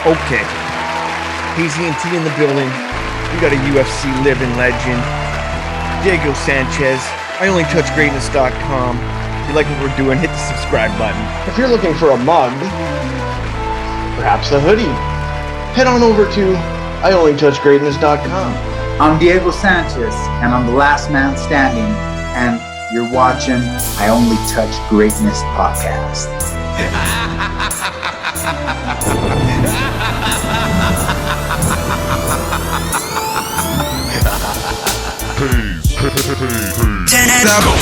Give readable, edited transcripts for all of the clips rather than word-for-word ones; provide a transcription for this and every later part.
Okay. Hazy and T in the building. We got a UFC living legend, Diego Sanchez. I only touch greatness.com. If you like what we're doing, hit the subscribe button. If you're looking for a mug, perhaps a hoodie, head on over to IOnlyTouchGreatness.com. I'm Diego Sanchez, and I'm the last man standing, and you're watching I Only Touch Greatness podcast.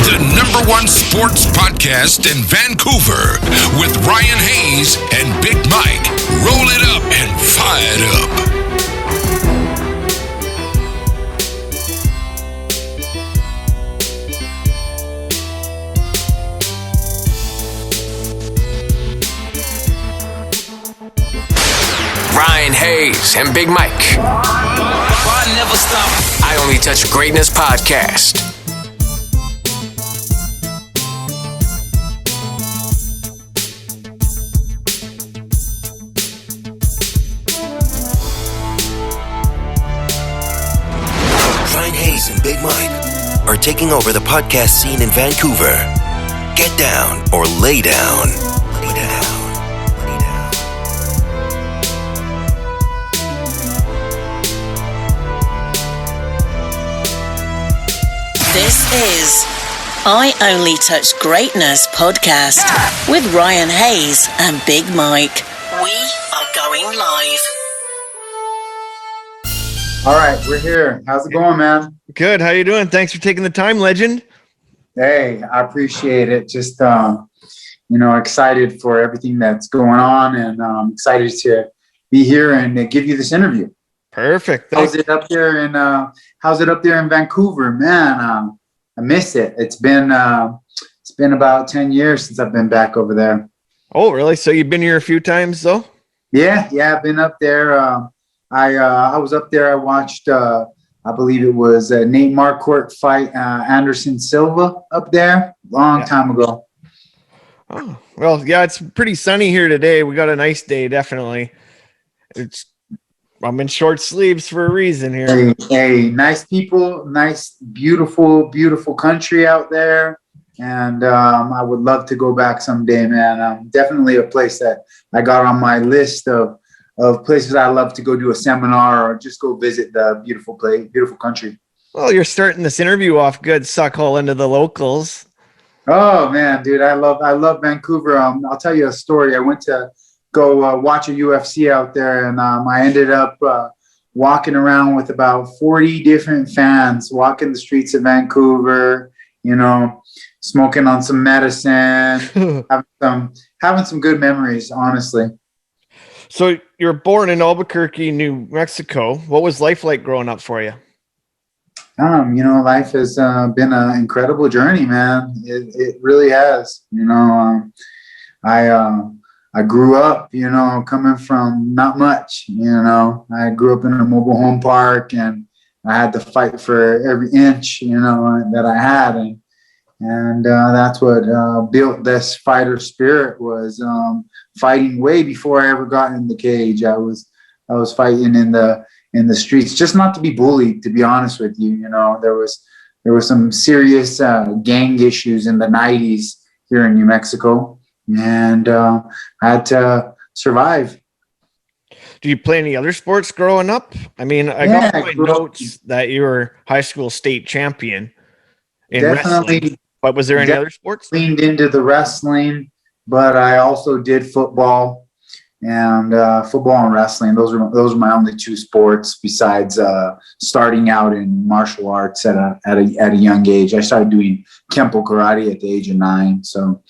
The number one sports podcast in Vancouver with Ryan Haze and Big Mike. Roll it up and fire it up. Ryan Haze and Big Mike. I never stop. I Only Touch Greatness podcast. Ryan Haze and Big Mike are taking over the podcast scene in Vancouver. Get down or lay down. Lay down. This is I Only Touch Greatness podcast with Ryan Haze and Big Mike. We are going live. All right, we're here. How's it going, man? Good. How you doing? Thanks for taking the time, legend. Hey, I appreciate it. Just, excited for everything that's going on, and excited to be here and give you this interview. Perfect. How's it up there in Vancouver, man? I miss it. It's been about 10 years since I've been back over there. Oh, really? So you've been here a few times, though? Yeah, I've been up there. I was up there. I watched, I believe it was Nate Marquardt fight Anderson Silva up there long time ago. Oh, well, yeah, it's pretty sunny here today. We got a nice day, definitely. I'm in short sleeves for a reason here. Hey, nice people, nice, beautiful, beautiful country out there. And I would love to go back someday, man. Definitely a place that I got on my list of places I love to go do a seminar or just go visit the beautiful place, beautiful country. Well, you're starting this interview off good. Suck hole into the locals. Oh man, dude, I love Vancouver. I'll tell you a story. I went to go watch a UFC out there, and I ended up walking around with about 40 different fans, walking the streets of Vancouver, smoking on some medicine, having some good memories, honestly. So you were born in Albuquerque, New Mexico. What was life like growing up for you? Life has been an incredible journey, man. It really has. I grew up, coming from not much. I grew up in a mobile home park, and I had to fight for every inch, that I had, and that's what built this fighter spirit. Was fighting way before I ever got in the cage. I was fighting in the streets, just not to be bullied. To be honest with you, there was some serious gang issues in the '90s here in New Mexico. And I had to survive. Do you play any other sports growing up? I mean, I got my notes that you were high school state champion in wrestling. But was there any other sports? Leaned into the wrestling, but I also did football and wrestling. Those are my only two sports besides starting out in martial arts at a young age. I started doing Kempo karate at the age of 9. So.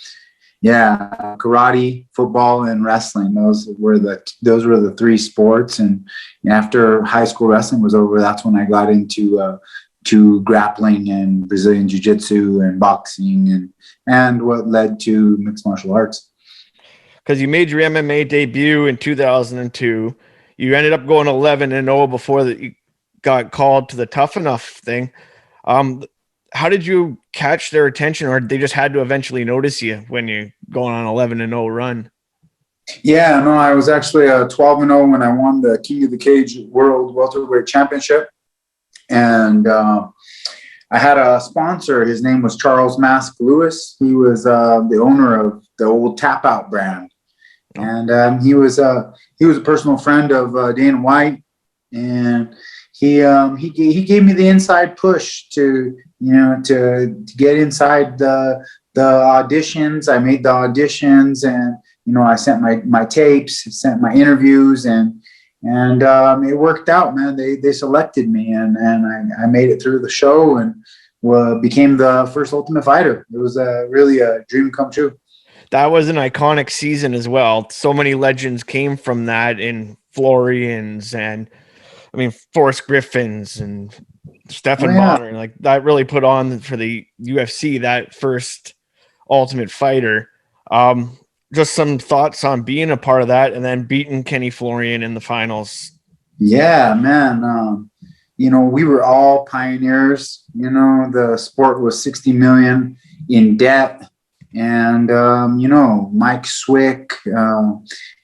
Yeah, karate, football, and wrestling. Those were the three sports. And after high school wrestling was over, that's when I got into to grappling and Brazilian jiu-jitsu and boxing and what led to mixed martial arts. Because you made your MMA debut in 2002. You ended up going 11-0 before that you got called to the Tough Enough thing. How did you catch their attention, or they just had to eventually notice you when you going on 11-0 run? Yeah, no, I was actually 12-0 when I won the King of the Cage World Welterweight Championship. And I had a sponsor. His name was Charles Mask Lewis. He was the owner of the old Tap Out brand. And he was a personal friend of Dana White. And he gave me the inside push to get inside the auditions. I made the auditions, and I sent my tapes, sent my interviews, and it worked out, man. They selected me, and I made it through the show and became the first Ultimate Fighter. It was really a dream come true. That was an iconic season as well. So many legends came from that, in Florians and Forrest Griffins and Stephan Bonner. Like, that really put on for the UFC, that first Ultimate Fighter. Just some thoughts on being a part of that and then beating Kenny Florian in the finals. Yeah, man. We were all pioneers. The sport was 60 million in debt. And, Mike Swick,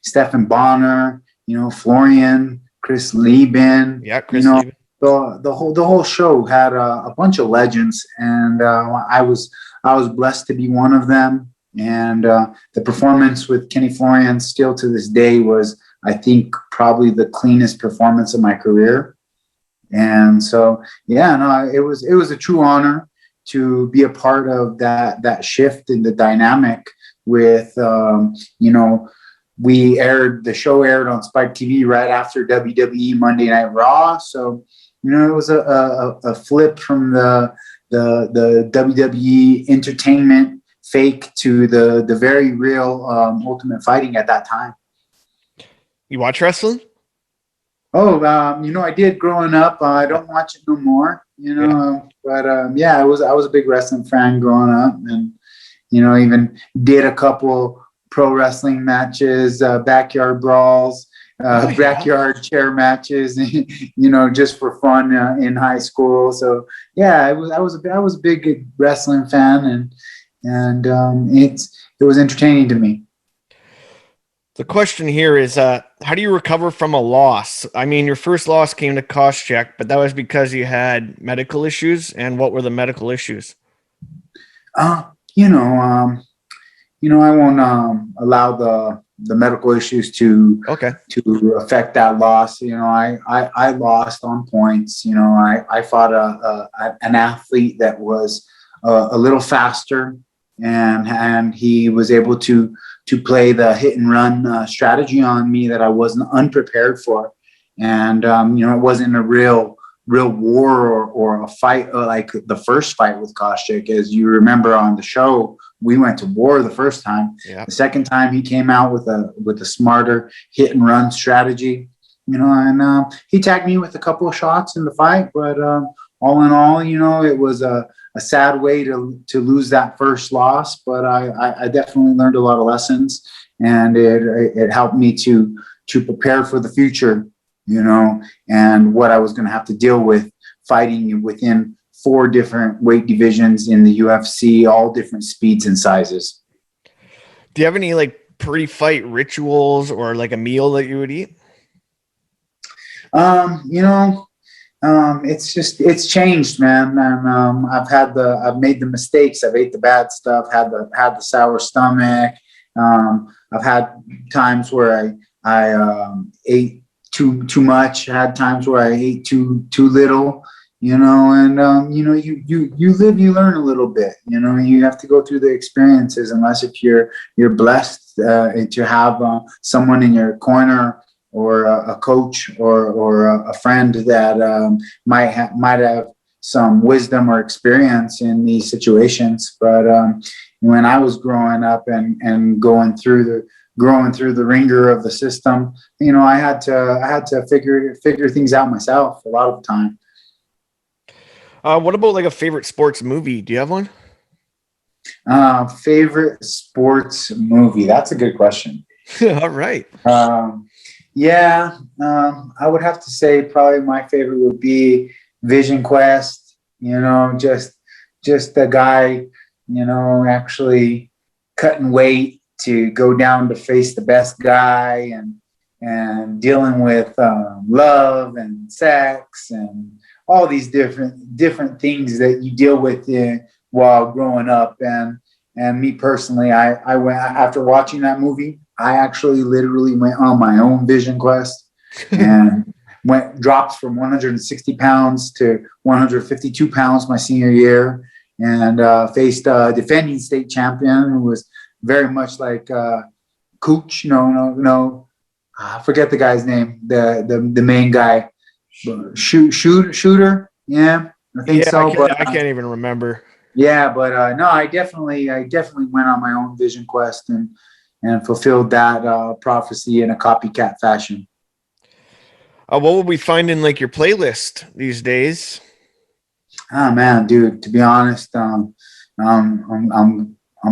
Stephan Bonner, Florian, Chris Lieben. Yeah, Chris Lieben. The whole show had a bunch of legends, and I was blessed to be one of them. And the performance with Kenny Florian still to this day was, I think, probably the cleanest performance of my career. And so, it was a true honor to be a part of that shift in the dynamic with, the show aired on Spike TV right after WWE Monday Night Raw. So, it was a flip from the WWE entertainment fake to the very real Ultimate Fighting at that time. You watch wrestling? Oh, I did growing up. I don't watch it no more, but I was a big wrestling fan growing up, and even did a couple pro wrestling matches, backyard brawls, backyard chair matches, just for fun in high school. So I was a big wrestling fan, and it was entertaining to me. The question here is, how do you recover from a loss? Your first loss came to Koscheck, but that was because you had medical issues. And what were the medical issues? I won't allow the medical issues to affect that loss. I lost on points. I fought an athlete that was a little faster, and he was able to play the hit and run strategy on me that I wasn't unprepared for. And, it wasn't a real war or a fight like the first fight with Koscheck. As you remember on the show, we went to war the first time. Yeah. The second time he came out with a smarter hit and run strategy, and he tagged me with a couple of shots in the fight. But all in all, it was a sad way to lose that first loss, but I definitely learned a lot of lessons, and it helped me to prepare for the future, and what I was going to have to deal with fighting within 4 different weight divisions in the UFC, all different speeds and sizes. Do you have any pre-fight rituals or a meal that you would eat? It's changed, man. And I've made the mistakes. I've ate the bad stuff, had the sour stomach. I've had times where I ate too much. Had times where I ate too little, and you live, you learn a little bit. You have to go through the experiences, unless if you're blessed to have someone in your corner, or a coach or a friend that might have some wisdom or experience in these situations. But when I was growing up and going through the ringer of the system, I had to figure things out myself a lot of the time. What about a favorite sports movie? Do you have one? Favorite sports movie? That's a good question. All right. I would have to say probably my favorite would be Vision Quest. Just the guy, actually cutting weight to go down to face the best guy and dealing with love and sex and all these different things that you deal with while growing up. And me personally, I went after watching that movie. I actually literally went on my own vision quest and dropped from 160 pounds to 152 pounds my senior year, and faced a defending state champion who was very much like Cooch. No. I forget the guy's name. The main guy, shooter. Yeah, I think so. I can't even remember. Yeah, but no, I definitely went on my own vision quest and fulfilled that prophecy in a copycat fashion. What will we find in like your playlist these days? Ah, man, dude. To be honest, I'm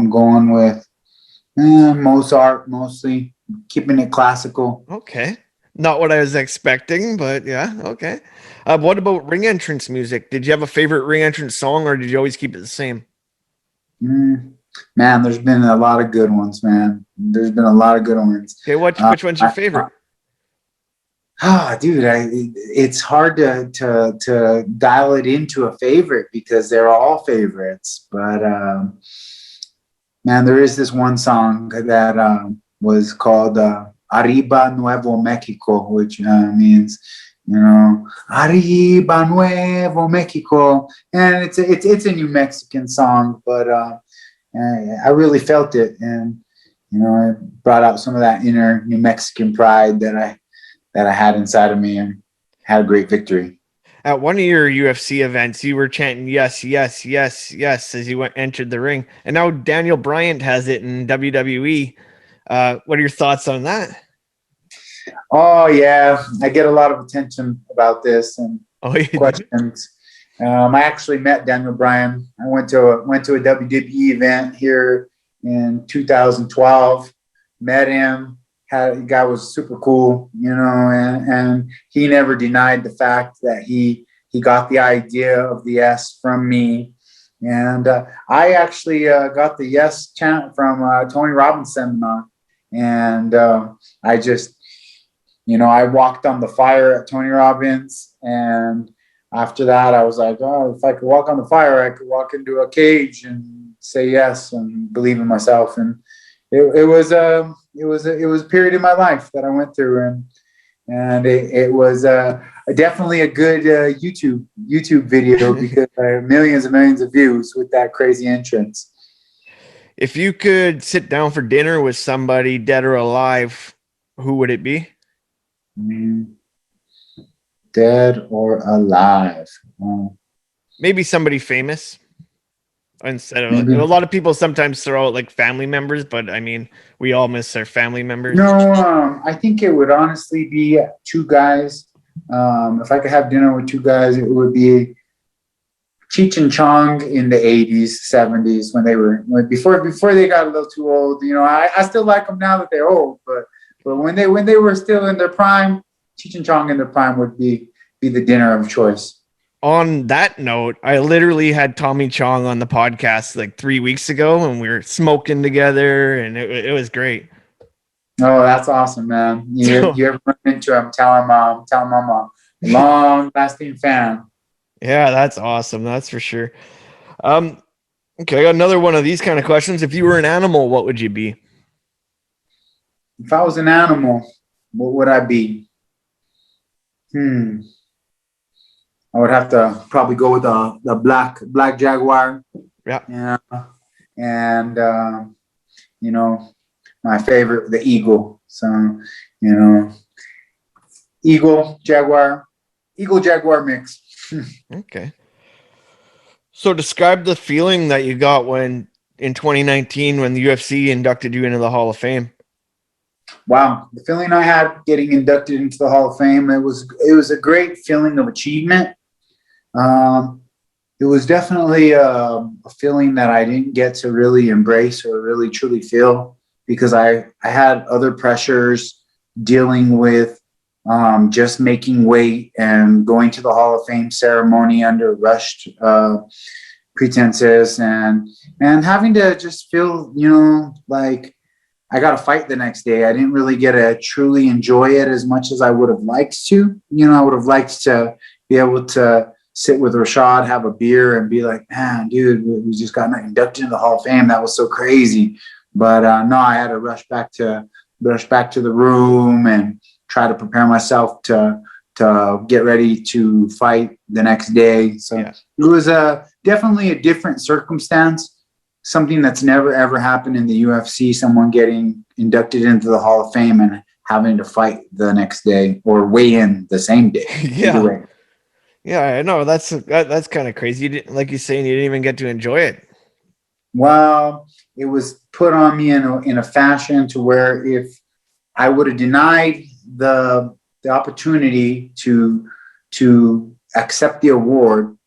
going with Mozart mostly, keeping it classical. Okay. Not what I was expecting, but yeah, okay. What about ring entrance music? Did you have a favorite ring entrance song, or did you always keep it the same? Man, there's been a lot of good ones, man. There's been a lot of good ones. Okay, which one's your favorite? Dude, it's hard to dial it into a favorite because they're all favorites. But man, there is this one song that was called Arriba Nuevo Mexico, which means, Arriba Nuevo Mexico, and it's a New Mexican song, but I really felt it, and it brought out some of that inner New Mexican pride that I had inside of me, and had a great victory. At one of your UFC events, you were chanting "Yes, yes, yes, yes" as you entered the ring, and now Daniel Bryan has it in WWE. What are your thoughts on that? Oh yeah, I get a lot of attention about this and questions. I actually met Daniel Bryan. I went to a WWE event here in 2012. Met him. The guy was super cool, and he never denied the fact that he got the idea of the yes from me. And I actually got the yes chant from Tony Robbins' seminar. And I just, I walked on the fire at Tony Robbins. And after that, I was like, oh, if I could walk on the fire, I could walk into a cage and say yes and believe in myself. And it was a period in my life that I went through, and it was definitely a good YouTube video because millions and millions of views with that crazy entrance. If you could sit down for dinner with somebody, dead or alive, who would it be? Dead or alive? Maybe somebody famous. Instead of a lot of people sometimes throw out like family members, but I mean, we all miss our family members. No, I think it would honestly be two guys. If I could have dinner with two guys, it would be Cheech and Chong in the 80s, 70s, before they got a little too old. I still like them now that they're old, but when they were still in their prime, Cheech and Chong in their prime would be the dinner of choice. On that note, I literally had Tommy Chong on the podcast like 3 weeks ago, and we were smoking together, and it was great. Oh, that's awesome, man. You ever run into him, tell him I'm a long-lasting fan. Yeah, that's awesome. That's for sure. Okay, I got another one of these kind of questions. If you were an animal, what would you be? If I was an animal, what would I be? I would have to probably go with the black jaguar. Yeah. And my favorite, the eagle. So, eagle jaguar mix. Okay. So describe the feeling that you got when in 2019 when the UFC inducted you into the Hall of Fame. Wow, the feeling I had getting inducted into the Hall of Fame, it was a great feeling of achievement. It was definitely a feeling that I didn't get to really embrace or really truly feel because I had other pressures dealing with just making weight and going to the Hall of Fame ceremony under rushed pretenses and having to just feel, like I got to fight the next day. I didn't really get to truly enjoy it as much as I would have liked to. I would have liked to be able to sit with Rashad, have a beer, and be like, man, dude, we just got inducted into the Hall of Fame. That was so crazy. But no, I had to rush back to the room and try to prepare myself to get ready to fight the next day. So It was definitely a different circumstance. Something that's never, ever happened in the UFC, someone getting inducted into the Hall of Fame and having to fight the next day or weigh in the same day. Yeah. Yeah, I know. That's kind of crazy. You didn't, like you're saying, you didn't even get to enjoy it. Well, it was put on me in a fashion to where if I would have denied the opportunity to accept the award,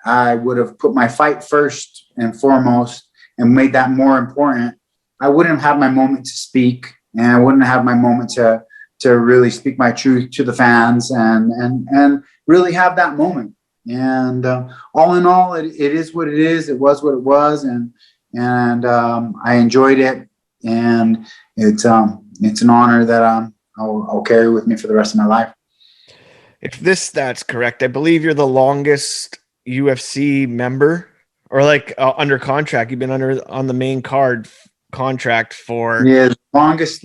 I would have put my fight first and foremost and made that more important. I wouldn't have my moment to speak, and I wouldn't have my moment to really speak my truth to the fans and really have that moment. And all in all, it is what it is. It was what it was, and I enjoyed it, and it's an honor that I'll carry with me for the rest of my life. If this stat's correct, I believe you're the longest UFC member, or like under contract. You've been on the main card contract for longest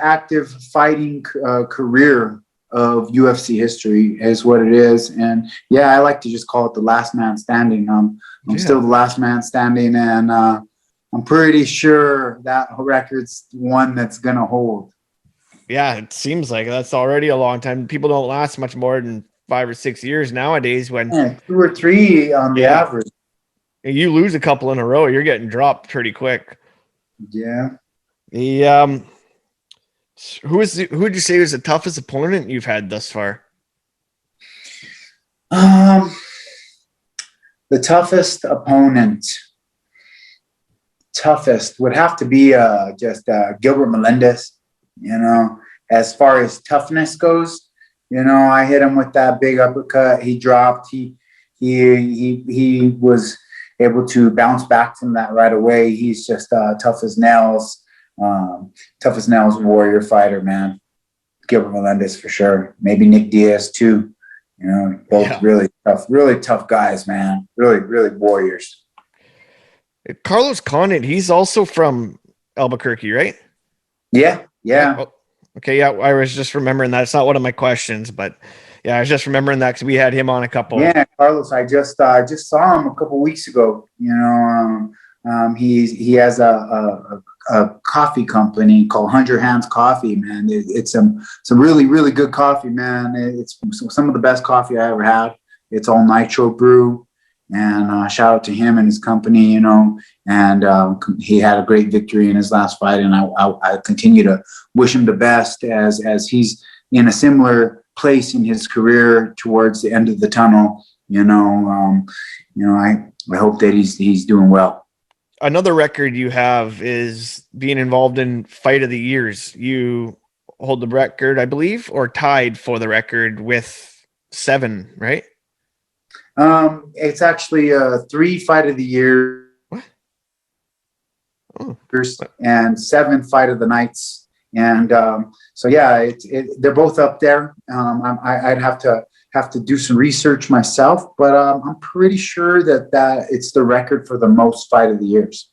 active fighting career of UFC history is what it is. And I like to just call it the last man standing. I'm still the last man standing, and I'm pretty sure that record's one that's gonna hold. Yeah, it seems like that's already a long time. People don't last much more than 5 or 6 years nowadays. When 2 or 3 on the average. You lose a couple in a row, you're getting dropped pretty quick. Yeah. The who would you say was the toughest opponent you've had thus far? The toughest opponent. Toughest would have to be just Gilbert Melendez. As far as toughness goes, I hit him with that big uppercut. He dropped. He was able to bounce back from that right away. He's just tough as nails warrior fighter, man. Gilbert Melendez for sure. Maybe Nick Diaz too. Both really tough guys, man. Really, really warriors. Carlos Condit, he's also from Albuquerque, right? Yeah. Oh, okay, yeah. I was just remembering that. It's not one of my questions, but I was just remembering that because we had him on a couple. Yeah, Carlos. I just saw him a couple weeks ago. He has a coffee company called 100 Hands Coffee. Man, it's some really, really good coffee, man. It's some of the best coffee I ever had. It's all nitro brew. And shout out to him and his company, and he had a great victory in his last fight. And I continue to wish him the best as he's in a similar place in his career towards the end of the tunnel. I hope that he's doing well. Another record you have is being involved in Fight of the Years. You hold the record, I believe, or tied for the record with 7, right? It's actually 3 Fight of the Year and 7 Fight of the Nights, and they're both up there. I'd have to do some research myself, but I'm pretty sure that it's the record for the most Fight of the Years.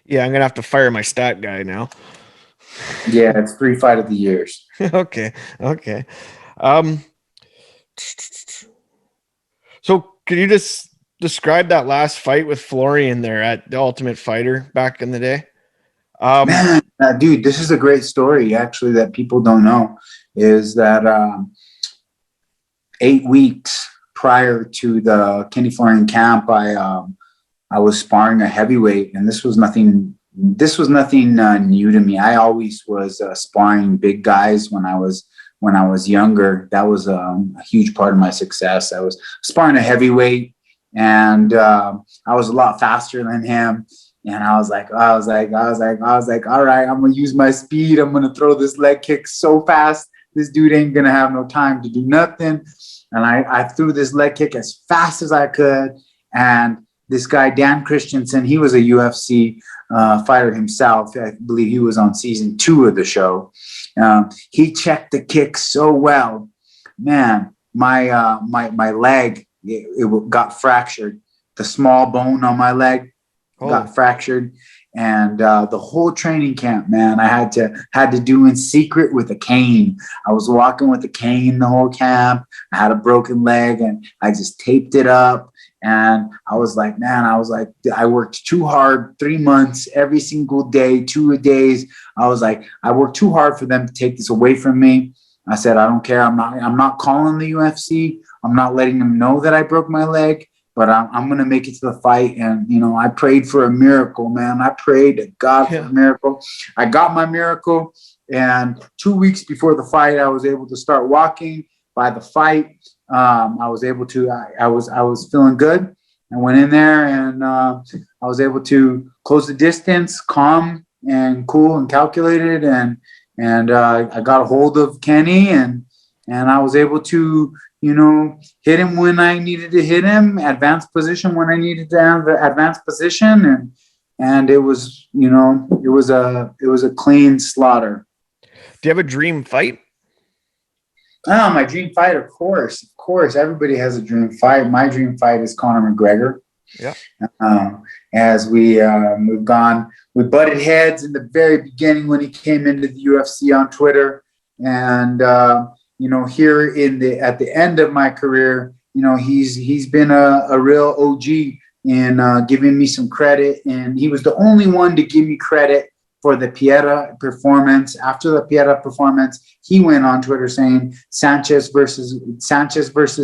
Yeah, I'm gonna have to fire my stat guy now. Yeah, it's 3 Fight of the Years. Okay. So can you just describe that last fight with Florian there at the Ultimate Fighter back in the day? Man, dude, this is a great story actually that people don't know. Is that 8 weeks prior to the Kenny Florian camp, I was sparring a heavyweight, and this was nothing new to me. I always was sparring big guys when I was younger. That was a huge part of my success. I was sparring a heavyweight, and I was a lot faster than him. And I was like, all right, I'm gonna use my speed. I'm gonna throw this leg kick so fast, this dude ain't gonna have no time to do nothing. And I threw this leg kick as fast as I could, and this guy, Dan Christensen, he was a UFC fighter himself. I believe he was on season 2 of the show. He checked the kick so well. Man, my leg, it got fractured. The small bone on my leg got fractured. And the whole training camp, man, I had to do in secret with a cane. I was walking with a cane the whole camp. I had a broken leg, and I just taped it up. And I was like, I worked too hard, 3 months, every single day, 2 days. I was like, I worked too hard for them to take this away from me. I said, I don't care. I'm not calling the UFC. I'm not letting them know that I broke my leg. But I'm going to make it to the fight. And, I prayed for a miracle, man. I prayed to God for a miracle. I got my miracle. And 2 weeks before the fight, I was able to start walking. By the fight, I was able to, I was feeling good. I went in there and I was able to close the distance, calm and cool and calculated. And I got a hold of Kenny and I was able to, hit him when I needed to hit him, advanced position when I needed to have advanced position. And it was, it was a clean slaughter. Do you have a dream fight? Oh, my dream fight, of course. Everybody has a dream fight. My dream fight is Conor McGregor. Yeah. As we butted heads in the very beginning when he came into the UFC on Twitter. And, here at the end of my career, he's been a real OG in giving me some credit. And he was the only one to give me credit for the Pieta performance. After the Pieta performance, he went on Twitter saying Sanchez versus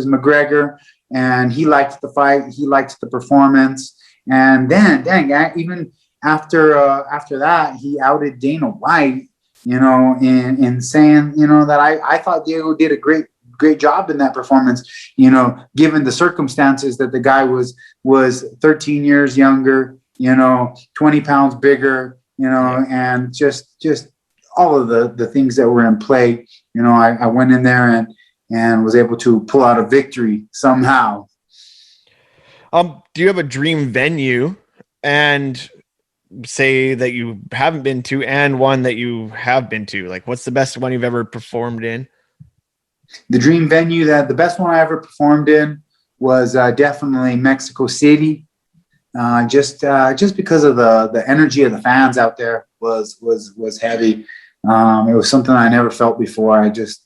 McGregor. And he liked the fight. He liked the performance. And then, even after that, he outed Dana White, in saying, that I thought Diego did a great job in that performance, given the circumstances that the guy was 13 years younger, 20 pounds bigger, and just all of the things that were in play. I went in there and was able to pull out a victory somehow. Do you have a dream venue and say that you haven't been to and one that you have been to? Like, what's the best one you've ever performed in? The dream venue, the best one I ever performed in was definitely Mexico City. Just because of the energy of the fans out there was heavy. It was something I never felt before. I just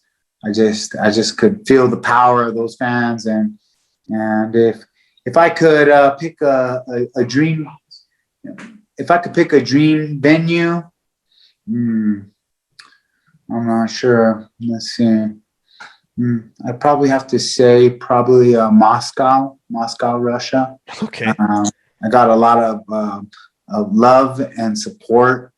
could feel the power of those fans. And if I could pick a dream, if I could pick a dream venue, I'm not sure. Let's see. I'd probably have to say Moscow, Russia. Okay. I got a lot of love and support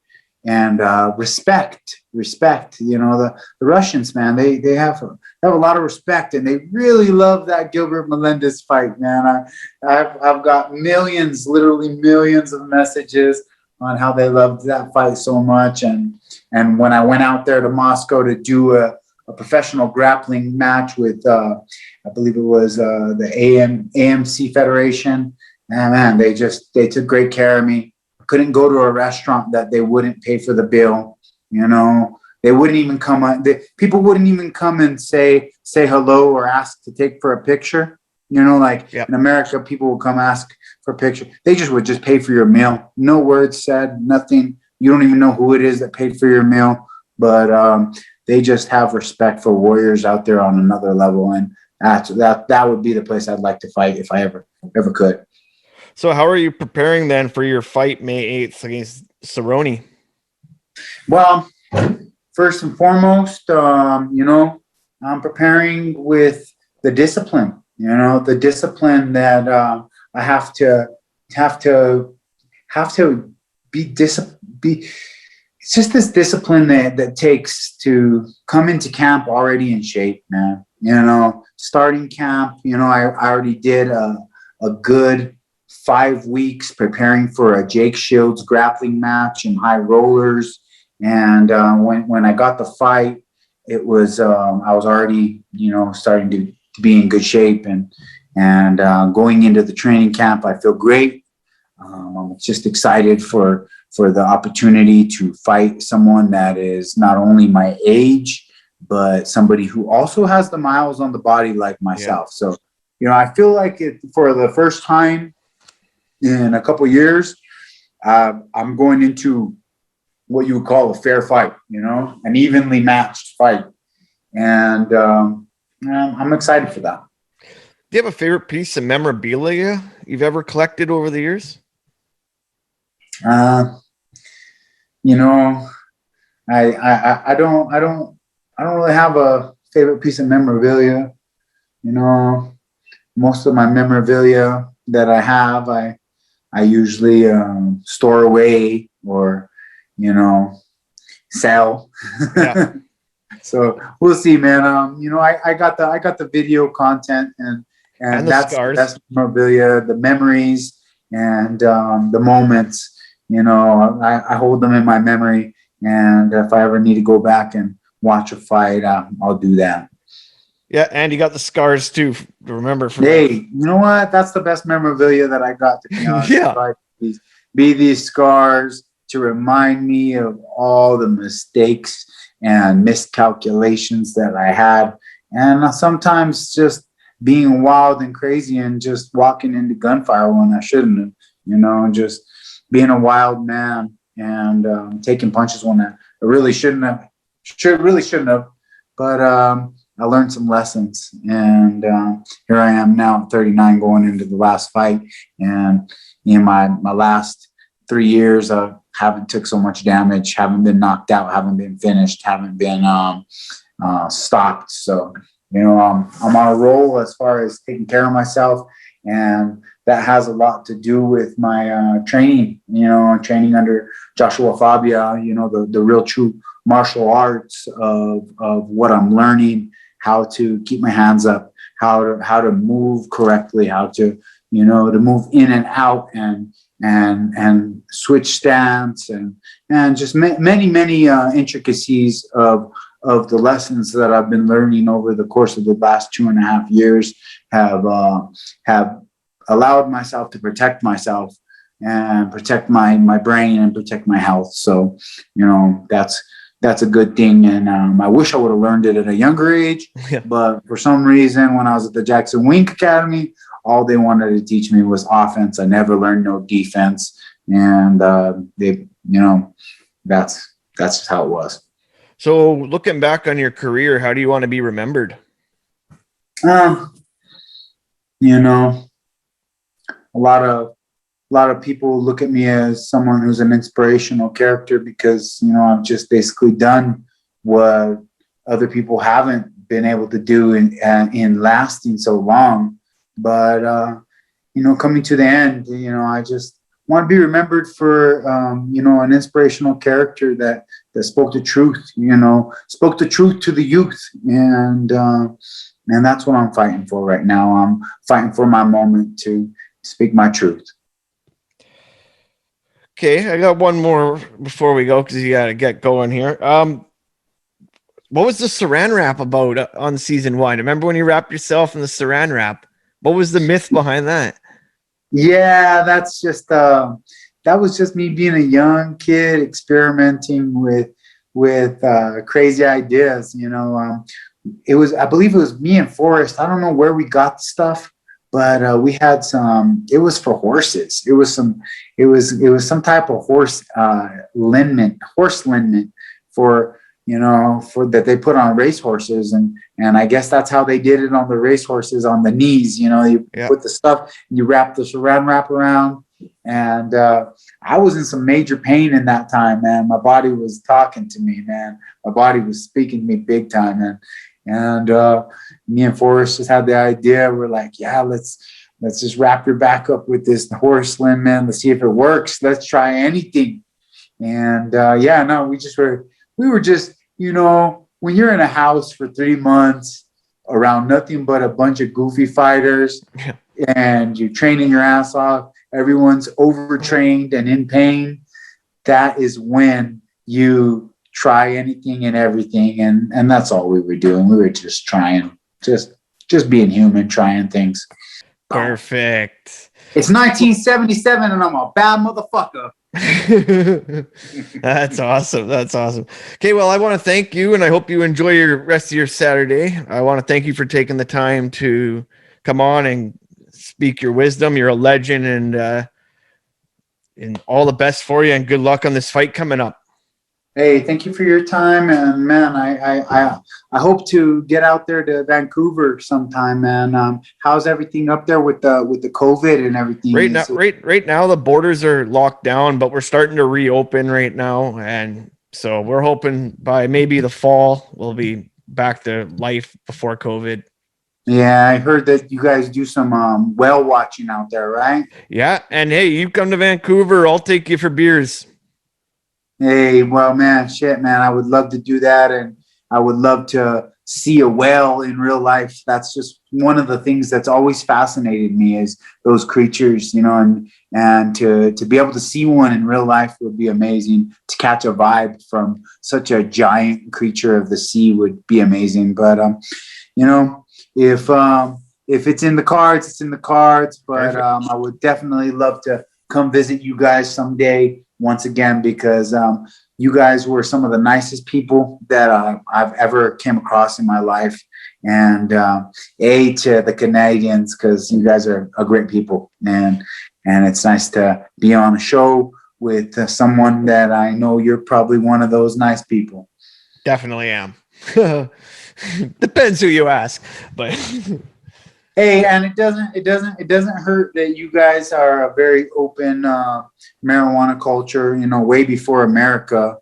and respect. The Russians, man, they have a lot of respect, and they really love that Gilbert Melendez fight, man. I've got literally millions of messages on how they loved that fight so much. And when I went out there to Moscow to do a professional grappling match with, I believe it was the AMC Federation, and man, they took great care of me. I couldn't go to a restaurant that they wouldn't pay for the bill. They wouldn't even come. People wouldn't even come and say hello or ask to take for a picture. In America, people will come ask for a picture. They would just pay for your meal. No words said, nothing. You don't even know who it is that paid for your meal, but they just have respect for warriors out there on another level. And that would be the place I'd like to fight if I ever could. So how are you preparing then for your fight May 8th against Cerrone? Well, first and foremost, I'm preparing with the discipline, the discipline that I have to be it's just this discipline that takes to come into camp already in shape, man. Starting camp, I already did a good 5 weeks preparing for a Jake Shields grappling match in high rollers. And when I got the fight, it was I was already starting to be in good shape, and And going into the training camp, I feel great. I'm just excited for the opportunity to fight someone that is not only my age, but somebody who also has the miles on the body like myself. Yeah. So, I feel like for the first time in a couple years, I'm going into what you would call a fair fight, an evenly matched fight. And I'm excited for that. Do you have a favorite piece of memorabilia you've ever collected over the years? I don't really have a favorite piece of memorabilia. Most of my memorabilia that I have, I usually store away or, sell. Yeah. So we'll see, man. I got the video content and that's the best memorabilia, the memories and the moments. I hold them in my memory, and if I ever need to go back and watch a fight, I'll do that. Yeah, and you got the scars too. Remember from you know what? That's the best memorabilia that I got, to be honest. Yeah. Be these scars to remind me of all the mistakes and miscalculations that I had, and sometimes just being wild and crazy and just walking into gunfire when I shouldn't have. Just being a wild man and taking punches when I really shouldn't have. But I learned some lessons, and here I am now at 39 going into the last fight. And in my last 3 years, I haven't took so much damage, haven't been knocked out, haven't been finished, haven't been stopped. So, I'm on a roll as far as taking care of myself. And that has a lot to do with my training, training under Joshua Fabia, the real true martial arts of what I'm learning, how to keep my hands up, how to move correctly, how to, to move in and out and switch stance and just many intricacies of the lessons that I've been learning over the course of the last 2.5 years have allowed myself to protect myself and protect my brain and protect my health. So, that's a good thing. And I wish I would have learned it at a younger age, but for some reason, when I was at the Jackson Wink Academy, all they wanted to teach me was offense. I never learned no defense. And that's just how it was. So looking back on your career, how do you want to be remembered? A lot of people look at me as someone who's an inspirational character because, I've just basically done what other people haven't been able to do in lasting so long. But, coming to the end, I just want to be remembered for, an inspirational character that spoke the truth, spoke the truth to the youth. And that's what I'm fighting for right now. I'm fighting for my moment to speak my truth. Okay, I got one more before we go because you got to get going here. What was the saran wrap about on season 1? Remember when you wrapped yourself in the saran wrap? What was the myth behind that? Yeah, that's just that was just me being a young kid experimenting with crazy ideas. I believe it was me and Forrest. I don't know where we got the stuff, but we had some. It was for horses. It was some type of horse liniment for that they put on racehorses, and I guess that's how they did it on the racehorses on the knees. You put the stuff, and you wrap the saran wrap around, and I was in some major pain in that time, man. My body was talking to me, man. My body was speaking to me big time, man. And me and Forrest just had the idea. We're like, yeah, let's just wrap your back up with this horse liniment. Let's see if it works. Let's try anything. And we were just, when you're in a house for 3 months around nothing but a bunch of goofy fighters and you're training your ass off, everyone's overtrained and in pain. That is when you try anything and everything. And that's all we were doing. We were just trying, just being human, trying things. Perfect. It's 1977 and I'm a bad motherfucker. That's awesome. That's awesome. Okay, well, I want to thank you, and I hope you enjoy your rest of your Saturday. I want to thank you for taking the time to come on and speak your wisdom. You're a legend, and all the best for you, and good luck on this fight coming up. Hey, thank you for your time, and man, I hope to get out there to Vancouver sometime, man. How's everything up there with the COVID and everything? Right now, the borders are locked down, but we're starting to reopen right now, and so we're hoping by maybe the fall we'll be back to life before COVID. Yeah, I heard that you guys do some whale watching out there, right? Yeah, and hey, you come to Vancouver, I'll take you for beers. Hey, well, man, shit, man, I would love to do that, and I would love to see a whale in real life. That's just one of the things that's always fascinated me is those creatures, and to be able to see one in real life would be amazing. To catch a vibe from such a giant creature of the sea would be amazing. But if it's in the cards, it's in the cards. But I would definitely love to come visit you guys someday once again, because you guys were some of the nicest people that I've ever came across in my life. And to the Canadians, because you guys are a great people, and it's nice to be on a show with someone that I know you're probably one of those nice people. Definitely am. Depends who you ask, but hey, and it doesn't hurt that you guys are a very open marijuana culture. Way before America,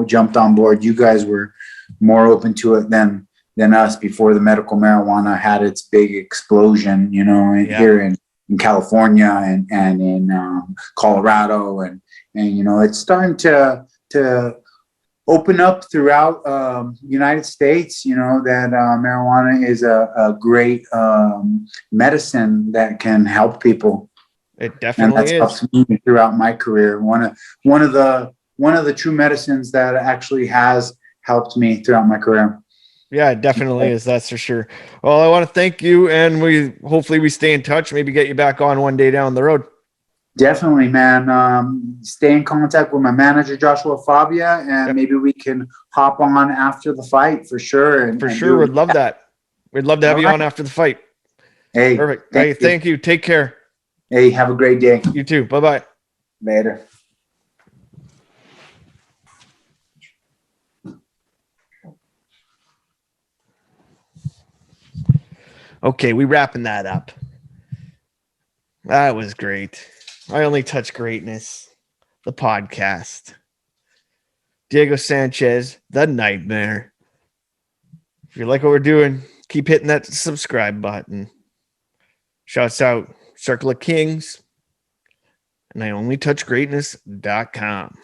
jumped on board. You guys were more open to it than us before the medical marijuana had its big explosion. Here in California and in Colorado, and it's starting to open up throughout United States, that marijuana is a great medicine that can help people. It definitely and that's is. helped me throughout my career. One of the true medicines that actually has helped me throughout my career. Yeah, it definitely is. That's for sure. Well, I want to thank you, and hopefully we stay in touch. Maybe get you back on one day down the road. Definitely, man. Stay in contact with my manager, Joshua Fabia, and maybe we can hop on after the fight for sure. We'd love that. We'd love to have you on after the fight. Hey, perfect. Thank you. Take care. Hey, have a great day. You too. Bye-bye. Later. Okay, we wrapping that up. That was great. I Only Touch Greatness, the podcast. Diego Sanchez, the Nightmare. If you like what we're doing, keep hitting that subscribe button. Shouts out Circle of Kings and IOnlyTouchGreatness.com.